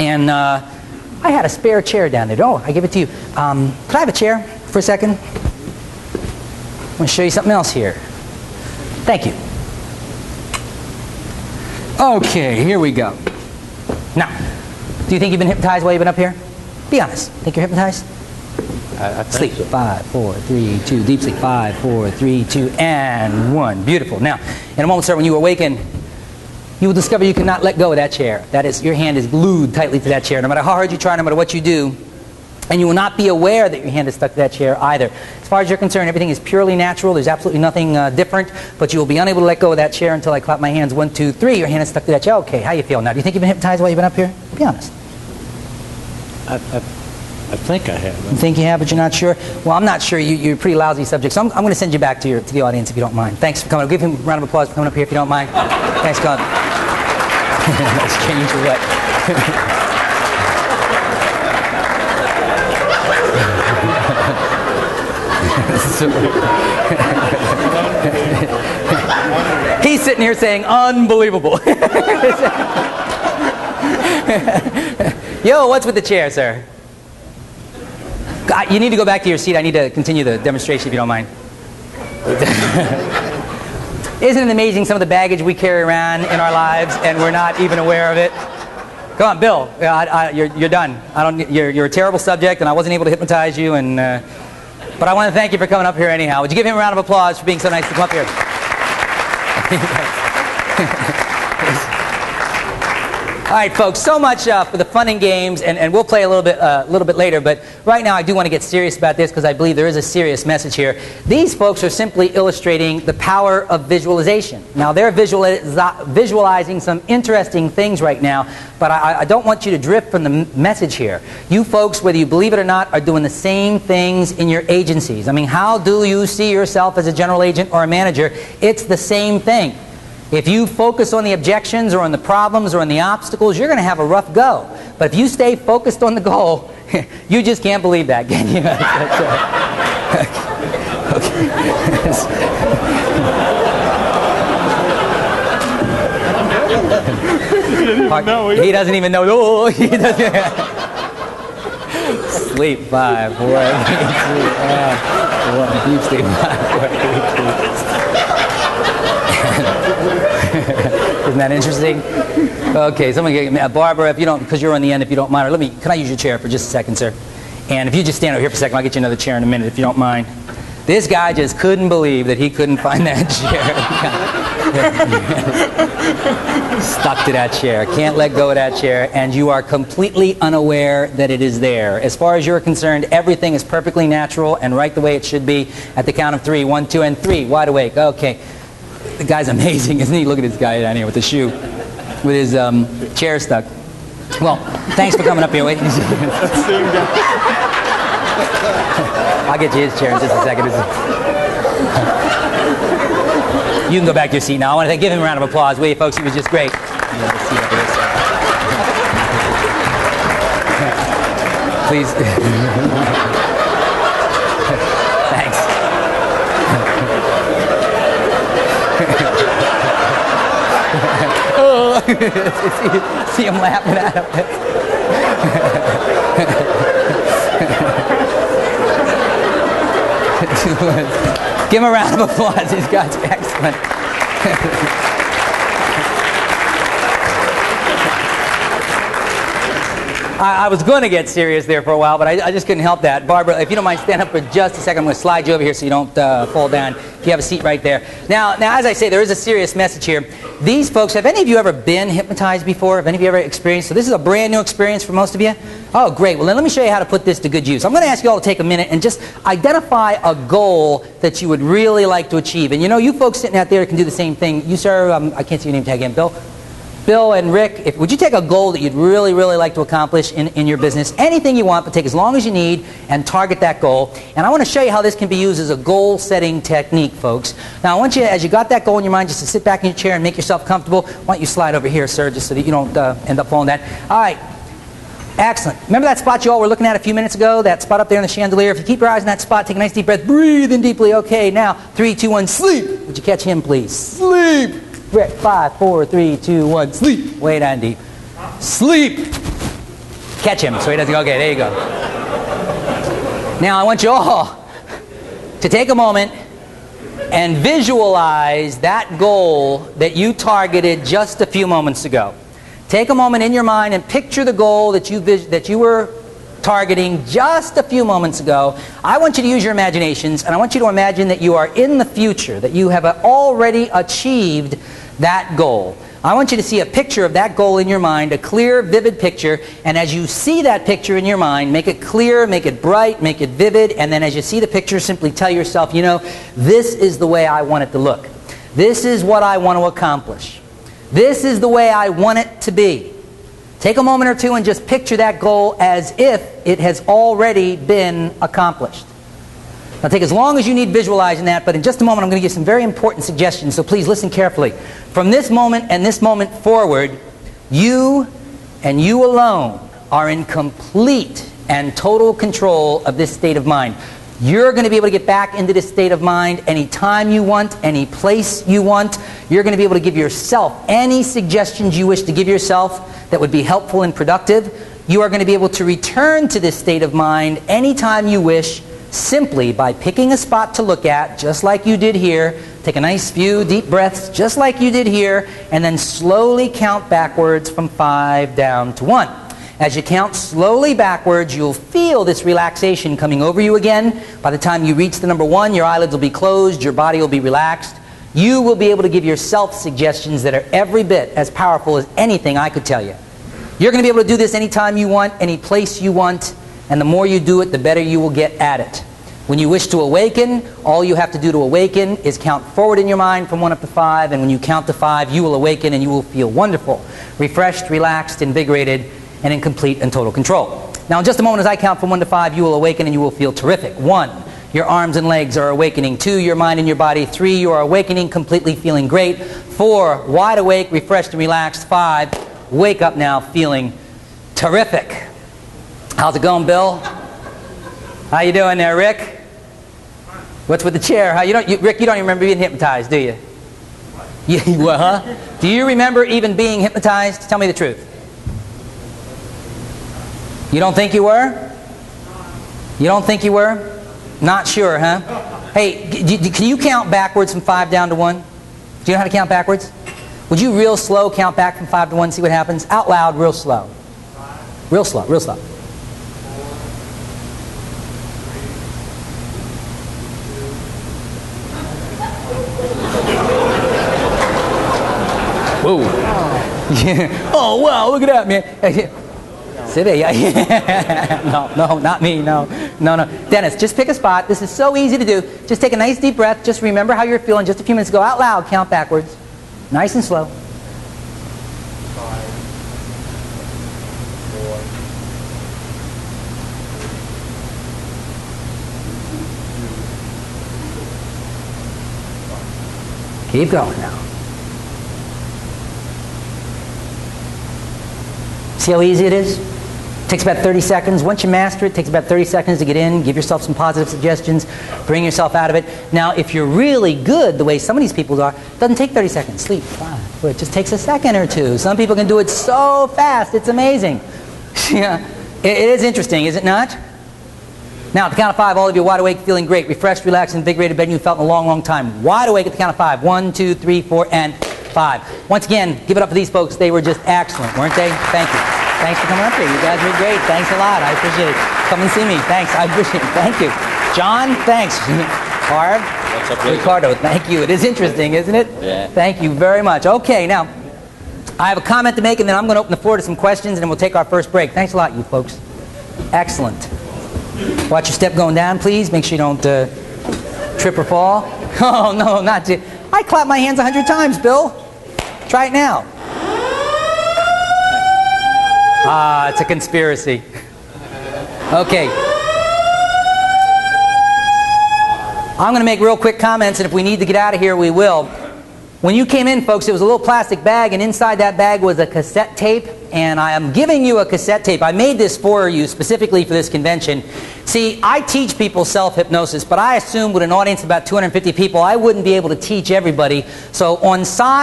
And I had a spare chair down there. Oh, I give it to you. Could I have a chair for a second? I'm going to show you something else here. Thank you. Okay, here we go. Now, do you think you've been hypnotized while you've been up here? Be honest. Think you're hypnotized? I Sleep. think so. 5, 4, 3, 2. Deep sleep. 5, 4, 3, 2, and 1. Beautiful. Now, in a moment, sir, when you awaken, you will discover you cannot let go of that chair. That is, your hand is glued tightly to that chair. No matter how hard you try, no matter what you do, and you will not be aware that your hand is stuck to that chair either. As far as you're concerned, everything is purely natural. There's absolutely nothing different, but you will be unable to let go of that chair until I clap my hands. 1, 2, 3. Your hand is stuck to that chair. Okay, how you feel now? Do you think you've been hypnotized while you've been up here? Be honest. I think I have. You think you have, but you're not sure? Well, I'm not sure. You're a pretty lousy subject, so I'm going to send you back to the audience if you don't mind. Thanks for coming. I'll give him a round of applause for coming up here if you don't mind. Thanks, God. Let's change or what? He's sitting here saying, unbelievable. Yo, what's with the chair, sir? You need to go back to your seat. I need to continue the demonstration if you don't mind. Isn't it amazing some of the baggage we carry around in our lives and we're not even aware of it? Come on, Bill. You're done. You're a terrible subject, and I wasn't able to hypnotize you. But I want to thank you for coming up here anyhow. Would you give him a round of applause for being so nice to come up here? All right, folks, so much for the fun and games, and we'll play a little bit later, but right now I do want to get serious about this because I believe there is a serious message here. These folks are simply illustrating the power of visualization. Now, they're visualizing some interesting things right now, but I don't want you to drift from the message here. You folks, whether you believe it or not, are doing the same things in your agencies. I mean, how do you see yourself as a general agent or a manager? It's the same thing. If you focus on the objections or on the problems or on the obstacles, you're going to have a rough go. But if you stay focused on the goal, you just can't believe that, can you? He doesn't even know. Oh, he doesn't. Sleep 5, 4, 3, 2, 1. Deep sleep 5, 4, 3, 2. Isn't that interesting? Okay, someone get Barbara, if you don't, because you're on the end, if you don't mind, or can I use your chair for just a second, sir? And if you just stand over here for a second, I'll get you another chair in a minute, if you don't mind. This guy just couldn't believe that he couldn't find that chair. Stuck to that chair, can't let go of that chair, and you are completely unaware that it is there. As far as you're concerned, everything is perfectly natural and right the way it should be. At the count of 3, 1, 2, and 3. Wide awake. Okay. The guy's amazing, isn't he? Look at this guy down here with the shoe, with his chair stuck. Well, thanks for coming up here. Wait. I'll get you his chair in just a second. You can go back to your seat now. I want to give him a round of applause, will you, folks? He was just great. Please. Thanks. Oh, see him laughing at him. Give him a round of applause. These guys are excellent. I was going to get serious there for a while, but I just couldn't help that. Barbara, if you don't mind, stand up for just a second. I'm going to slide you over here so you don't fall down. You have a seat right there. Now, as I say, there is a serious message here. These folks, have any of you ever been hypnotized before? Have any of you ever experienced? So this is a brand new experience for most of you? Oh, great. Well, then let me show you how to put this to good use. I'm going to ask you all to take a minute and just identify a goal that you would really like to achieve. And you know, you folks sitting out there can do the same thing. You, sir, I can't see your name tag again. Bill and Rick, would you take a goal that you'd really, really like to accomplish in your business? Anything you want, but take as long as you need and target that goal. And I want to show you how this can be used as a goal-setting technique, folks. Now, I want you, as you got that goal in your mind, just to sit back in your chair and make yourself comfortable. Why don't you slide over here, sir, just so that you don't end up falling down. All right. Excellent. Remember that spot you all were looking at a few minutes ago? That spot up there in the chandelier? If you keep your eyes on that spot, take a nice deep breath, breathe in deeply. Okay, now, 3, 2, 1, sleep. Would you catch him, please? Sleep. 5, 4, 3, 2, 1, sleep. Way down deep. Sleep. Catch him so he doesn't go. Okay, there you go. Now I want you all to take a moment and visualize that goal that you targeted just a few moments ago. Take a moment in your mind and picture the goal that you were targeting just a few moments ago. I want you to use your imaginations, and I want you to imagine that you are in the future, that you have already achieved that goal. I want you to see a picture of that goal in your mind, a clear, vivid picture, and as you see that picture in your mind, make it clear, make it bright, make it vivid, and then as you see the picture, simply tell yourself, you know, this is the way I want it to look. This is what I want to accomplish. This is the way I want it to be. Take a moment or two and just picture that goal as if it has already been accomplished. Now take as long as you need visualizing that, but in just a moment I'm going to give some very important suggestions, so please listen carefully. From this moment and this moment forward, you and you alone are in complete and total control of this state of mind. You're going to be able to get back into this state of mind anytime you want, any place you want. You're going to be able to give yourself any suggestions you wish to give yourself that would be helpful and productive. You are going to be able to return to this state of mind anytime you wish, simply by picking a spot to look at, just like you did here. Take a nice few deep breaths, just like you did here, and then slowly count backwards from 5 down to 1. As you count slowly backwards, you'll feel this relaxation coming over you again. By the time you reach the number 1, your eyelids will be closed, your body will be relaxed. You will be able to give yourself suggestions that are every bit as powerful as anything I could tell you. You're going to be able to do this anytime you want, any place you want, and the more you do it, the better you will get at it. When you wish to awaken, all you have to do to awaken is count forward in your mind from 1 up to 5, and when you count to 5, you will awaken and you will feel wonderful, refreshed, relaxed, invigorated, and in complete and total control. Now in just a moment as I count from 1 to 5, you will awaken and you will feel terrific. 1, your arms and legs are awakening. 2, your mind and your body. 3, you are awakening, completely feeling great. 4, wide awake, refreshed and relaxed. 5, wake up now feeling terrific. How's it going, Bill? How you doing there, Rick? What's with the chair? Rick, you don't even remember being hypnotized, do you? Do you remember even being hypnotized? Tell me the truth. You don't think you were? You don't think you were? Not sure, huh? Hey, can you count backwards from 5 down to 1? Do you know how to count backwards? Would you real slow count back from 5 to 1, see what happens? Out loud, real slow. Real slow, real slow. Whoa. Yeah. Oh, wow, look at that, man. Sit there, yeah. No, not me, no. Dennis, just pick a spot. This is so easy to do. Just take a nice deep breath. Just remember how you're feeling just a few minutes ago. Out loud, count backwards. Nice and slow. 5, 4, Keep going now. See how easy it is? Takes about 30 seconds. Once you master it, it takes about 30 seconds to get in, give yourself some positive suggestions, bring yourself out of it. Now, if you're really good, the way some of these people are, it doesn't take 30 seconds. Sleep, fine. It just takes a second or two. Some people can do it so fast, it's amazing. Yeah, it is interesting, is it not? Now, at the count of 5, all of you wide awake, feeling great, refreshed, relaxed, invigorated, better than you felt in a long, long time. Wide awake at the count of 5. 1, 2, 3, 4, and 5. Once again, give it up for these folks. They were just excellent, weren't they? Thank you. Thanks for coming up here. You guys were great. Thanks a lot. I appreciate it. Come and see me. Thanks. I appreciate it. Thank you. John, thanks. Barb, What's up, Ricardo, thank you. It is interesting, isn't it? Yeah. Thank you very much. Okay, now, I have a comment to make, and then I'm going to open the floor to some questions, and then we'll take our first break. Thanks a lot, you folks. Excellent. Watch your step going down, please. Make sure you don't trip or fall. Oh, no, not you. I clap my hands 100 times, Bill. Try it now. Ah, it's a conspiracy. Okay. I'm going to make real quick comments, and if we need to get out of here, we will. When you came in, folks, it was a little plastic bag, and inside that bag was a cassette tape, and I am giving you a cassette tape. I made this for you specifically for this convention. See, I teach people self-hypnosis, but I assume with an audience of about 250 people, I wouldn't be able to teach everybody. So on side